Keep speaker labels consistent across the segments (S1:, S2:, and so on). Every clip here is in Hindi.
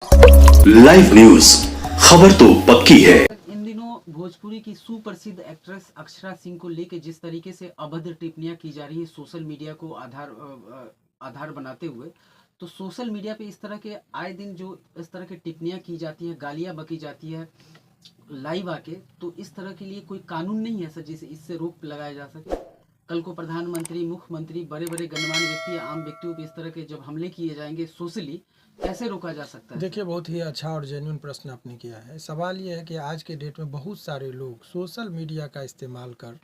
S1: लाइव न्यूज, खबर तो पक्की है।
S2: इन दिनों भोजपुरी की सुप्रसिद्ध एक्ट्रेस अक्षरा सिंह को लेकर जिस तरीके से अभद्र टिप्पणियां की जा रही है सोशल मीडिया को आधार बनाते हुए, तो सोशल मीडिया पे इस तरह के आए दिन जो इस तरह की टिप्पणियां की जाती है, गालियां बकी जाती है लाइव आके, तो इस तरह के लिए कोई कानून नहीं है सर जिसे इससे रोक लगाया जा सके। कल को प्रधानमंत्री, मुख्यमंत्री, बड़े बड़े गणमान्य व्यक्ति, आम व्यक्तियों पे इस तरह के जब हमले किए जाएंगे सोशली, कैसे रोका जा सकता है?
S3: देखिए, बहुत ही अच्छा और जेन्युइन प्रश्न आपने किया है। सवाल ये है कि आज के डेट में बहुत सारे लोग सोशल मीडिया का इस्तेमाल कर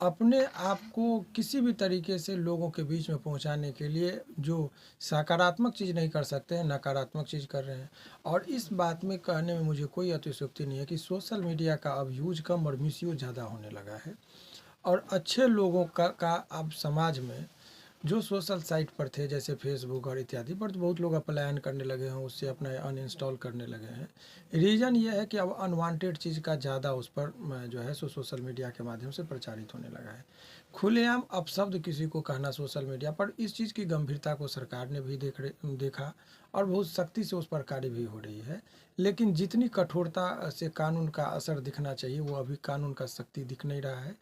S3: अपने आप को किसी भी तरीके से लोगों के बीच में पहुंचाने के लिए जो सकारात्मक चीज़ नहीं कर सकते हैं, नकारात्मक चीज़ कर रहे हैं। और इस बात में कहने में मुझे कोई अतिशयोक्ति नहीं है कि सोशल मीडिया का अब यूज कम और मिसयूज ज़्यादा होने लगा है। और अच्छे लोगों का अब समाज में जो सोशल साइट पर थे, जैसे फेसबुक और इत्यादि पर, तो बहुत लोग पलायन करने लगे हैं, उससे अपना अनइंस्टॉल करने लगे हैं। रीज़न ये है कि अब अनवांटेड चीज़ का ज़्यादा उस पर जो है सो सोशल मीडिया के माध्यम से प्रचारित होने लगा है। खुलेआम अपशब्द किसी को कहना सोशल मीडिया पर, इस चीज़ की गंभीरता को सरकार ने भी देखा और बहुत सख्ती से उस पर कार्य भी हो रही है। लेकिन जितनी कठोरता से कानून का असर दिखना चाहिए, वो अभी कानून का सख्ती दिख नहीं रहा है,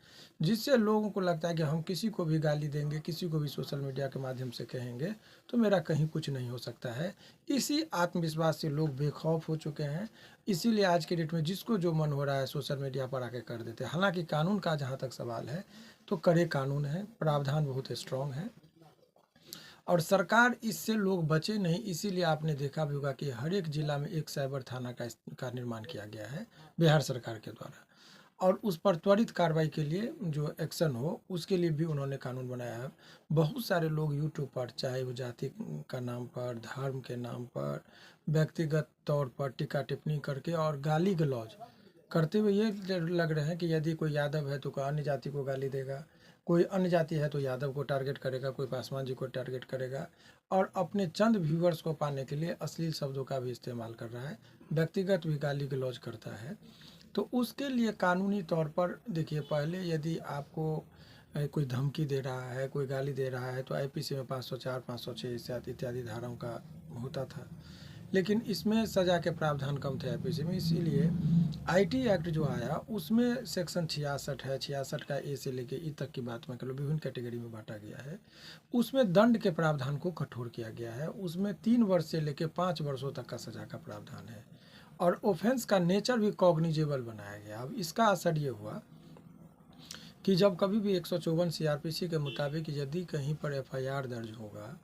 S3: जिससे लोगों को लगता है कि हम किसी को भी गाली देंगे, किसी को भी सोशल मीडिया के माध्यम से कहेंगे तो मेरा कहीं कुछ नहीं हो सकता है। इसी आत्मविश्वास से लोग बेखौफ हो चुके हैं। इसीलिए आज के डेट में जिसको जो मन हो रहा है सोशल मीडिया पर आके कर देते हैं। हालांकि कानून का जहाँ तक सवाल है तो कड़े कानून है, प्रावधान बहुत स्ट्रांग है और सरकार इससे लोग बचे नहीं। इसीलिए आपने देखा भी होगा कि हर एक जिला में एक साइबर थाना का निर्माण किया गया है बिहार सरकार के द्वारा, और उस पर त्वरित कार्रवाई के लिए जो एक्शन हो उसके लिए भी उन्होंने कानून बनाया है। बहुत सारे लोग यूट्यूब पर, चाहे वो जाति का नाम पर, धर्म के नाम पर, व्यक्तिगत तौर पर टीका टिप्पणी करके और गाली गलौज करते हुए ये लग रहे हैं कि यदि कोई यादव है तो कोई अन्य जाति को गाली देगा, कोई अन्य जाति है तो यादव को टारगेट करेगा, कोई पासवान जी को टारगेट करेगा और अपने चंद व्यूवर्स को पाने के लिए अश्लील शब्दों का भी इस्तेमाल कर रहा है, व्यक्तिगत भी गाली गलौज करता है। तो उसके लिए कानूनी तौर पर देखिए, पहले यदि आपको कोई धमकी दे रहा है, कोई गाली दे रहा है तो आईपीसी में 504, 506 इत्यादि धाराओं का होता था। लेकिन इसमें सज़ा के प्रावधान कम थे आईपीसी में, इसीलिए आईटी एक्ट जो आया उसमें सेक्शन 66 है, 66 का ए से लेके ई तक की बात मैं कर लूँ, विभिन्न कैटेगरी में बांटा गया है। उसमें दंड के प्रावधान को कठोर किया गया है। उसमें 3 वर्ष से लेके 5 वर्षों तक का सज़ा का प्रावधान है और ऑफेंस का नेचर भी कॉग्निजेबल बनाया गया। अब इसका असर ये हुआ कि जब कभी भी 154 सीआरपीसी के मुताबिक यदि कहीं पर एफआईआर दर्ज होगा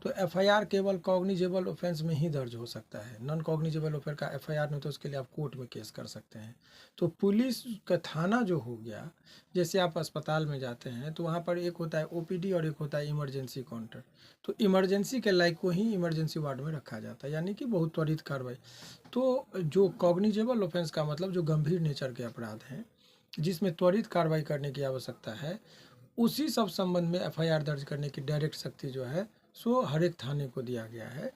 S3: तो एफआईआर केवल कॉग्निजेबल ऑफेंस में ही दर्ज हो सकता है। नॉन कॉग्निजेबल ऑफेंस का एफआईआर नहीं तो उसके लिए आप कोर्ट में केस कर सकते हैं। तो पुलिस का थाना जो हो गया, जैसे आप अस्पताल में जाते हैं तो वहाँ पर एक होता है ओपीडी और एक होता है इमरजेंसी काउंटर। तो इमरजेंसी के लायक को ही इमरजेंसी वार्ड में रखा जाता है, यानी कि बहुत त्वरित कार्रवाई। तो जो कॉग्निजेबल ऑफेंस का मतलब जो गंभीर नेचर के अपराध हैं जिसमें त्वरित कार्रवाई करने की आवश्यकता है, उसी सब संबंध में एफआईआर दर्ज करने की डायरेक्ट शक्ति जो है सो हर एक थाने को दिया गया है।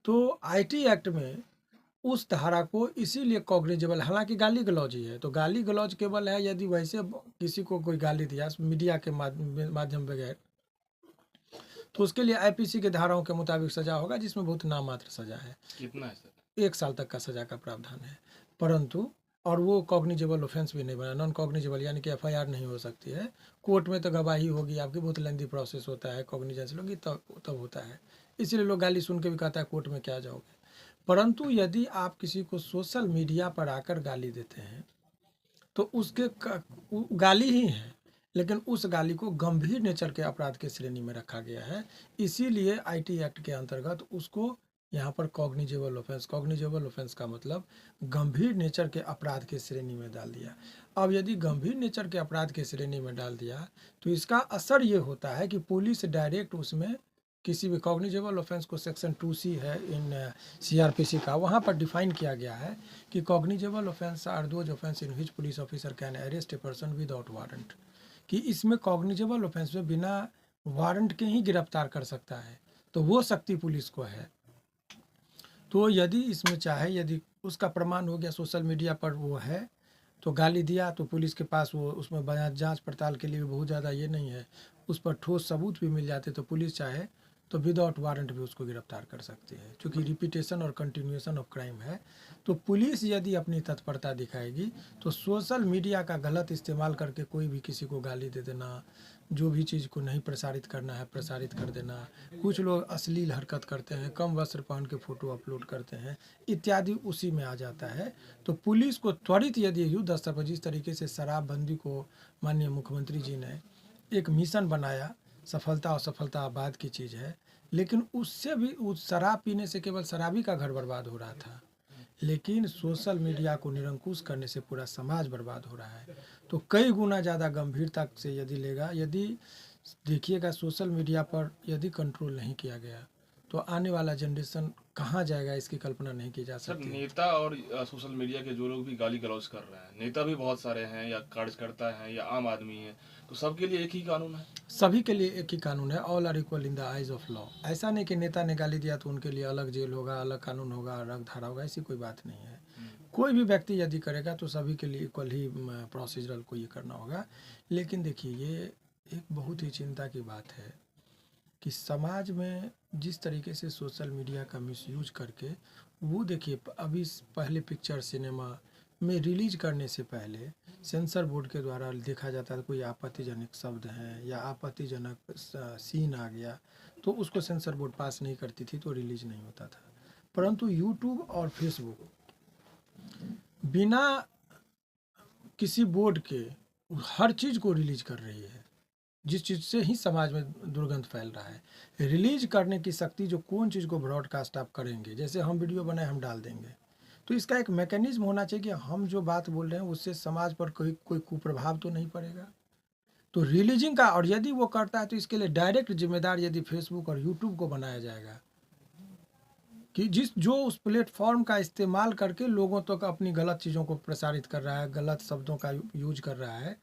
S3: तो आईटी एक्ट में उस धारा को इसीलिए कॉग्निजेबल, हालांकि गाली गलौज ही है, तो गाली गलौज केवल है यदि वैसे किसी को कोई गाली दिया मीडिया के माध्यम बगैर, तो उसके लिए आईपीसी के धाराओं के मुताबिक सजा होगा, जिसमें बहुत नाममात्र सजा है।
S4: कितना है सर?
S3: 1 साल तक का सजा का प्रावधान है। परंतु और वो कॉग्निजेबल ऑफेंस भी नहीं बना, नॉन कॉग्निजेबल, यानी कि एफआईआर नहीं हो सकती है। कोर्ट में तो गवाही होगी आपकी, बहुत लेंदी प्रोसेस होता है, कॉग्निजेंस लोगी तब होता है। इसीलिए लोग गाली सुन के भी कहता है कोर्ट में क्या जाओगे। परंतु यदि आप किसी को सोशल मीडिया पर आकर गाली देते हैं तो उसके गाली ही है, लेकिन उस गाली को गंभीर नेचर के अपराध के श्रेणी में रखा गया है। इसीलिए आईटी एक्ट के अंतर्गत उसको यहाँ पर कॉग्निजेबल ऑफेंस का मतलब गंभीर नेचर के अपराध के श्रेणी में डाल दिया। अब यदि गंभीर नेचर के अपराध के श्रेणी में डाल दिया तो इसका असर ये होता है कि पुलिस डायरेक्ट उसमें किसी भी कॉग्निजेबल ऑफेंस को सेक्शन 2C है इन सीआरपीसी का, वहाँ पर डिफाइन किया गया है कि cognizable offence are those offence in which police officer can arrest a person without warrant, कि इसमें कॉग्निजेबल ऑफेंस में बिना वारंट के ही गिरफ्तार कर सकता है। तो वो शक्ति पुलिस को है। तो यदि इसमें चाहे, यदि उसका प्रमाण हो गया सोशल मीडिया पर वो है तो गाली दिया, तो पुलिस के पास वो उसमें जांच पड़ताल के लिए भी बहुत ज़्यादा ये नहीं है, उस पर ठोस सबूत भी मिल जाते तो पुलिस चाहे तो विदाउट वारंट भी उसको गिरफ्तार कर सकती है। क्योंकि रिपीटेशन और कंटिन्यूएशन ऑफ क्राइम है, तो पुलिस यदि अपनी तत्परता दिखाएगी तो सोशल मीडिया का गलत इस्तेमाल करके कोई भी किसी को गाली दे देना, जो भी चीज़ को नहीं प्रसारित करना है प्रसारित कर देना, कुछ लोग अश्लील हरकत करते हैं, कम वस्त्र पहन के फ़ोटो अपलोड करते हैं इत्यादि, उसी में आ जाता है। तो पुलिस को त्वरित यदि युद्ध स्तर पर जिस तरीके से शराबबंदी को माननीय मुख्यमंत्री जी ने एक मिशन बनाया, सफलता और सफलता बाद की चीज़ है, लेकिन उससे भी उस शराब पीने से केवल शराबी का घर बर्बाद हो रहा था, लेकिन सोशल मीडिया को निरंकुश करने से पूरा समाज बर्बाद हो रहा है। तो कई गुना ज़्यादा गंभीरता से यदि लेगा, यदि देखिएगा सोशल मीडिया पर यदि कंट्रोल नहीं किया गया तो आने वाला जनरेशन कहाँ जाएगा, इसकी कल्पना नहीं की जा
S4: सर,
S3: सकती।
S4: नेता और सोशल मीडिया के जो लोग भी गाली गलौज कर रहे हैं, नेता भी बहुत सारे हैं या कार्यकर्ता हैं या आम आदमी हैं, तो सबके लिए एक ही कानून है?
S3: सभी के लिए एक ही कानून है, all are equal in the eyes of law. ऐसा नहीं कि नेता ने गाली दिया तो उनके लिए अलग जेल होगा, अलग कानून होगा, अलग धारा होगा, ऐसी कोई बात नहीं है। कोई भी व्यक्ति यदि करेगा तो सभी के लिए इक्वल ही प्रोसीजरल को ये करना होगा। लेकिन देखिए, ये एक बहुत ही चिंता की बात है कि समाज में जिस तरीके से सोशल मीडिया का मिसयूज करके, वो देखिए अभी पहले पिक्चर सिनेमा में रिलीज करने से पहले सेंसर बोर्ड के द्वारा देखा जाता था, कोई आपत्तिजनक शब्द है या आपत्तिजनक सीन आ गया तो उसको सेंसर बोर्ड पास नहीं करती थी, तो रिलीज नहीं होता था। परंतु यूट्यूब और फेसबुक बिना किसी बोर्ड के हर चीज़ को रिलीज कर रही है, जिस चीज़ से ही समाज में दुर्गंध फैल रहा है। रिलीज करने की शक्ति, जो कौन चीज़ को ब्रॉडकास्ट आप करेंगे, जैसे हम वीडियो बनाए हम डाल देंगे, तो इसका एक मैकेनिज्म होना चाहिए कि हम जो बात बोल रहे हैं उससे समाज पर कोई कुप्रभाव तो नहीं पड़ेगा। तो रिलीजिंग का, और यदि वो करता है तो इसके लिए डायरेक्ट जिम्मेदार यदि फेसबुक और यूट्यूब को बनाया जाएगा कि जो उस प्लेटफॉर्म का इस्तेमाल करके लोगों तक अपनी गलत चीज़ों को प्रसारित कर रहा है, गलत शब्दों का यूज कर रहा है,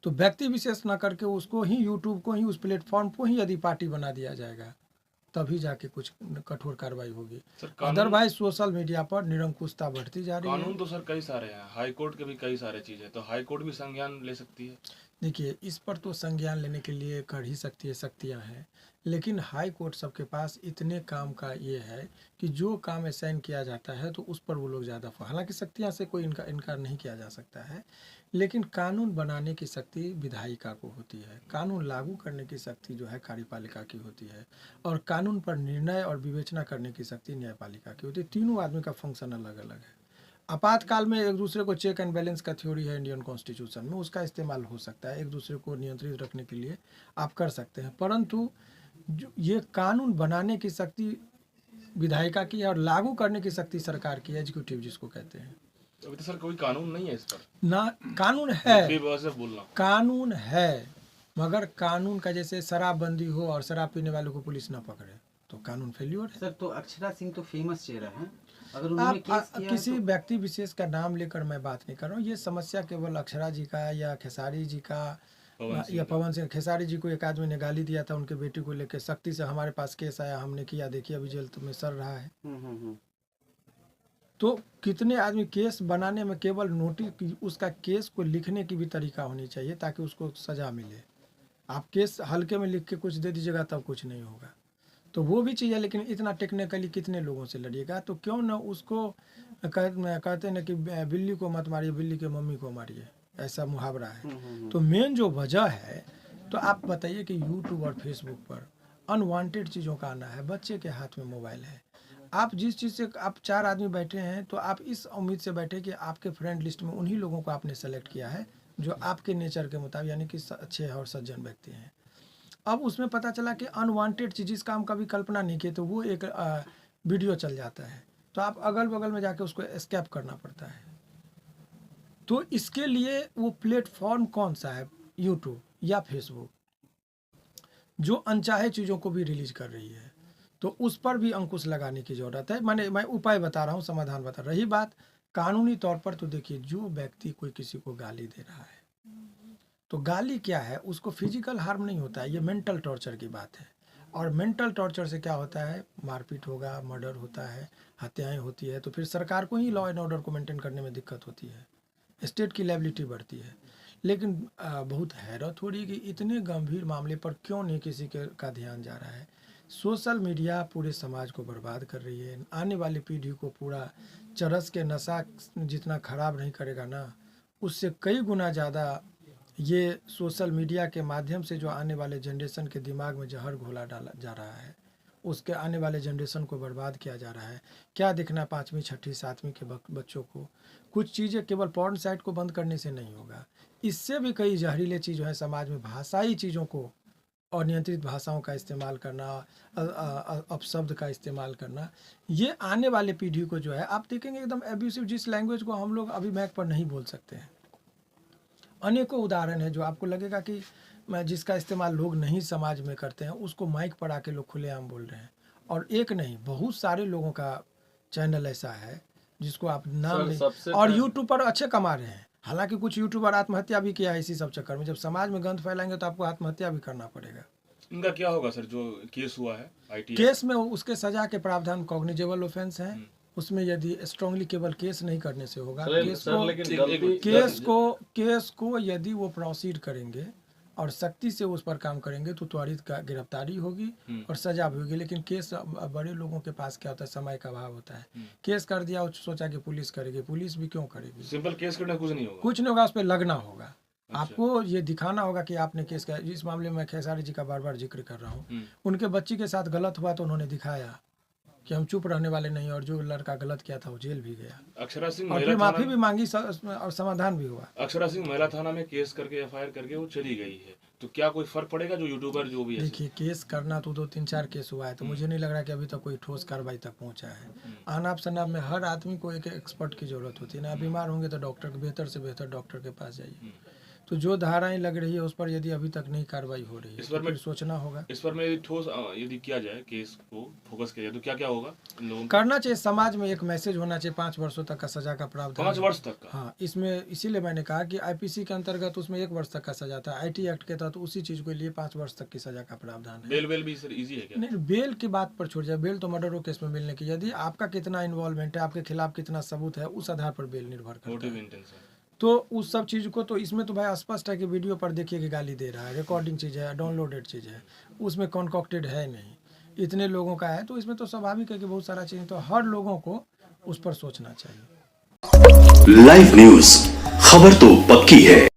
S3: तो व्यक्ति विशेष ना करके उसको ही, यूट्यूब को ही, उस प्लेटफॉर्म को ही यदि पार्टी बना दिया जाएगा, तभी जाके कुछ कठोर कार्रवाई होगी। अदरवाइज सोशल मीडिया पर निरंकुशता बढ़ती जा रही है।
S4: कानून तो सर कई सारे हैं, हाई कोर्ट के भी कई सारे चीज़ है, तो हाई कोर्ट भी संज्ञान ले सकती है।
S3: देखिए, इस पर तो संज्ञान लेने के लिए कर ही सकती है, शक्तियाँ हैं, लेकिन हाई कोर्ट सबके पास इतने काम का ये है कि जो काम असाइन किया जाता है तो उस पर वो लोग ज़्यादा, हालांकि शक्तियाँ से कोई इनकार नहीं किया जा सकता है, लेकिन कानून बनाने की शक्ति विधायिका को होती है, कानून लागू करने की शक्ति जो है कार्यपालिका की होती है, और कानून पर निर्णय और विवेचना करने की शक्ति न्यायपालिका की होती है। तीनों आदमी का फंक्शन अलग अलग है। आपातकाल में एक दूसरे को चेक एंड बैलेंस का थ्योरी है इंडियन कॉन्स्टिट्यूशन में, उसका इस्तेमाल हो सकता है, एक दूसरे को नियंत्रित रखने के लिए आप कर सकते हैं, परंतु जो ये कानून बनाने की शक्ति विधायिका की है और लागू करने की शक्ति सरकार की है, एग्जीक्यूटिव जिसको कहते हैं।
S4: अभी तो सर कोई कानून नहीं है इस पर
S3: ना, कानून है,
S4: बोलना
S3: कानून है, मगर कानून का जैसे शराबबंदी हो और शराब पीने वालों को पुलिस ना पकड़े तो कानून फेल्योर है।
S2: सर, तो अक्षरा सिंह तो फेमस चेहरा है, अगर उन्होंने केस किया
S3: किसी
S2: तो...
S3: व्यक्ति विशेष का नाम लेकर मैं बात नहीं कर रहा हूँ, ये समस्या केवल अक्षरा जी का या खेसारी जी का या पवन सिंह। खेसारी जी को एक आदमी ने गाली दिया था उनके बेटी को लेकर, सख्ती से हमारे पास केस आया, हमने किया, देखिए अभी जेल में सड़ रहा है। तो कितने आदमी केस बनाने में, केवल नोटिस, उसका केस को लिखने की भी तरीका होनी चाहिए ताकि उसको सजा मिले। आप केस हल्के में लिख के कुछ दे दीजिएगा तब कुछ नहीं होगा, तो वो भी चीज़ है, लेकिन इतना टेक्निकली कितने लोगों से लड़िएगा। तो क्यों ना उसको कहते हैं कि बिल्ली को मत मारिए, बिल्ली के मम्मी को मारिए, ऐसा मुहावरा है। तो मेन जो वजह है, तो आप बताइए कि यूट्यूब और फेसबुक पर अनवांटेड चीज़ों का आना है, बच्चे के हाथ में मोबाइल है, आप जिस चीज़ से, आप 4 आदमी बैठे हैं तो आप इस उम्मीद से बैठे कि आपके फ्रेंड लिस्ट में उन्हीं लोगों को आपने सेलेक्ट किया है जो आपके नेचर के मुताबिक, यानी कि अच्छे और सज्जन व्यक्ति हैं। अब उसमें पता चला कि अनवांटेड चीज़, जिसका हम कभी कल्पना नहीं किए, तो वो एक वीडियो चल जाता है, तो आप अगल बगल में जाके उसको एस्केप करना पड़ता है। तो इसके लिए वो प्लेटफॉर्म कौन सा है, यूट्यूब या फेसबुक, जो अनचाहे चीज़ों को भी रिलीज कर रही है, तो उस पर भी अंकुश लगाने की ज़रूरत है। मैं उपाय बता रहा हूँ, समाधान बता रही बात कानूनी तौर पर, तो देखिए जो व्यक्ति कोई किसी को गाली दे रहा है, तो गाली क्या है, उसको फिजिकल हार्म नहीं होता है, ये मेंटल टॉर्चर की बात है। और मेंटल टॉर्चर से क्या होता है, मारपीट होगा, मर्डर होता है, हत्याएं होती है, तो फिर सरकार को ही लॉ एंड ऑर्डर को मेंटेन करने में दिक्कत होती है, स्टेट की लायबिलिटी बढ़ती है। लेकिन बहुत हैरत हो रही है कि इतने गंभीर मामले पर क्यों नहीं किसी का ध्यान जा रहा है। सोशल मीडिया पूरे समाज को बर्बाद कर रही है। आने वाली पीढ़ी को पूरा चरस के नशा जितना खराब नहीं करेगा ना, उससे कई गुना ज़्यादा ये सोशल मीडिया के माध्यम से जो आने वाले जनरेशन के दिमाग में जहर घोला डाला जा रहा है, उसके आने वाले जनरेशन को बर्बाद किया जा रहा है। क्या दिखना 5वीं 6वीं 7वीं के बच्चों को, कुछ चीज़ें केवल पॉर्न साइट को बंद करने से नहीं होगा, इससे भी कई जहरीले चीज़ें हैं समाज में। भाषाई चीज़ों को, अनियंत्रित भाषाओं का इस्तेमाल करना, अपशब्द का इस्तेमाल करना, ये आने वाले पीढ़ी को जो है आप देखेंगे एकदम एब्यूसिव, जिस लैंग्वेज को हम लोग अभी मैक पर नहीं बोल सकते हैं। अनेकों उदाहरण है जो आपको लगेगा कि मैं जिसका इस्तेमाल लोग नहीं समाज में करते हैं, उसको माइक पर आके लोग खुलेआम बोल रहे हैं। और एक नहीं, बहुत सारे लोगों का चैनल ऐसा है जिसको आप नाम नहीं, और यूट्यूब पर अच्छे कमा रहे हैं। हालांकि कुछ यूट्यूबर आत्महत्या भी किया है इसी सब चक्कर में। जब समाज में गंद फैलाएंगे तो आपको आत्महत्या भी करना पड़ेगा।
S4: इनका क्या होगा सर, जो केस हुआ है IT
S3: केस में उसके सजा के प्रावधान कॉग्निजेबल ऑफेंस है, उसमें यदि स्ट्रांगली केवल केस नहीं करने से होगा, केस को यदि वो प्रोसीड करेंगे और सख्ती से उस पर काम करेंगे तो त्वरित का गिरफ्तारी होगी और सजा भी होगी। लेकिन केस बड़े लोगों के पास क्या होता है, समय का अभाव होता है। केस कर दिया, सोचा कि पुलिस करेगी, पुलिस भी क्यों करेगी?
S4: सिंपल केस करना कुछ नहीं होगा,
S3: कुछ नहीं होगा, उस पर लगना होगा। आपको ये दिखाना होगा कि आपने केस किया। इस मामले में खेसारी जी का बार बार जिक्र कर रहा हूँ, उनके बच्ची के साथ गलत हुआ तो उन्होंने दिखाया कि हम चुप रहने वाले नहीं, और जो लड़का गलत किया था वो जेल भी गया,
S4: अक्षरा सिंह
S3: और फिर माफी भी मांगी और समाधान भी हुआ।
S4: अक्षरा सिंह महिला थाना में केस करके FIR करके वो चली गई है, तो क्या कोई फर्क पड़ेगा जो यूट्यूबर जो भी है?
S3: देखिए, केस करना तो 2-3-4 केस हुआ है, तो मुझे नहीं लग रहा कि अभी तक कोई ठोस कार्रवाई तक पहुंचा है। आनाप शनाप में हर आदमी को एक एक्सपर्ट की जरूरत होती है ना। बीमार होंगे तो डॉक्टर, बेहतर से बेहतर डॉक्टर के पास जाइए। तो जो धाराएं लग रही है उस पर यदि अभी तक नहीं कार्रवाई हो रही है तो फिर सोचना होगा।
S4: इस पर में ठोस यदि किया जाए, केस को फोकस किया जाए, तो क्या क्या होगा इन लोगों को?
S3: करना चाहिए, समाज में एक मैसेज होना चाहिए 5 वर्षों तक का सजा का प्रावधान।
S4: 5 वर्ष तक का?
S3: हाँ, इसमें इसीलिए मैंने कहा कि IPC के अंतर्गत उसमें 1 वर्ष तक का सजा था, IT एक्ट के तहत उसी चीज के लिए 5 वर्ष तक की सजा का प्रावधान है।
S4: बेल भी सर इजी है क्या?
S3: नहीं, बेल की बात पर छोड़ जाए, बेल तो मर्डर केस में मिलने की, यदि आपका कितना इन्वॉल्वमेंट है, आपके खिलाफ कितना सबूत है, उस आधार पर बेल निर्भर करता है। तो उस सब चीज़ को तो इसमें तो भाई स्पष्ट है कि वीडियो पर देखिए कि गाली दे रहा है, रिकॉर्डिंग चीज़ है, डाउनलोडेड चीज़ है, उसमें कॉन्कॉक्टेड है नहीं, इतने लोगों का है, तो इसमें तो स्वाभाविक है कि बहुत सारा चीज़, तो हर लोगों को उस पर सोचना चाहिए।
S1: लाइव न्यूज, खबर तो पक्की है।